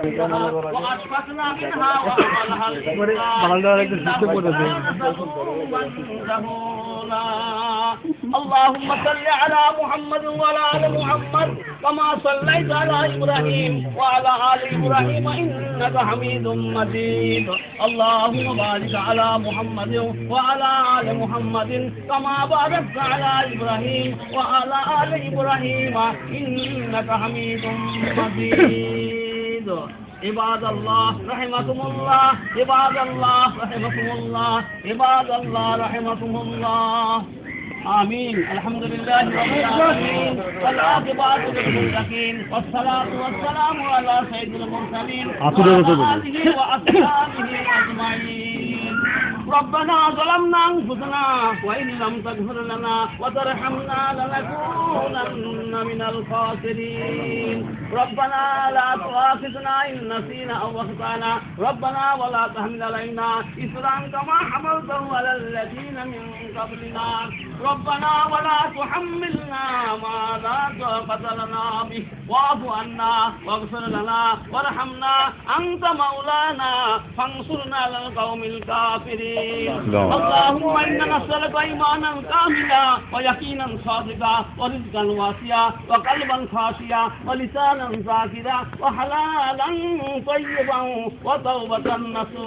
وأشفقنا منها وحملها الإنسان اللهم صل على محمد وعلى آل محمد كما صليت على إبراهيم وعلى آل إبراهيم إنك حميد مجيد اللهم بارك على محمد وعلى آل محمد كما باركت على إبراهيم وعلى آل إبراهيم إنك حميد مجيد عباد الله رحمكم الله عباد الله رحمكم الله عباد الله رحمكم الله آمين الحمد لله رب العالمين والعاقبة للمتقين والصلاة والسلام على سيد المرسلين وعلى آله وأصحابه أجمعين ربنا ظلمنا أنفسنا وإن لم تغفر لنا وترحمنا لنكونن من الخاسرين ربنا لا تؤاخذنا إن نسينا أو أخطأنا ربنا ولا تحمل علينا إصرا كما حملته على الذين من قبلنا ربنا ولا تحملنا ما لا طاقة لنا به واعف عنا واغفر لنا وارحمنا أنت مولانا فانصرنا على القوم الكافرين اللهم إنا نسألك إيمانا كاملا ويقينا صادقا ورزقا واسعا وقلبا خاشعا ولسانا ذاكرا وحلالا طيبا وتوبة نصوحا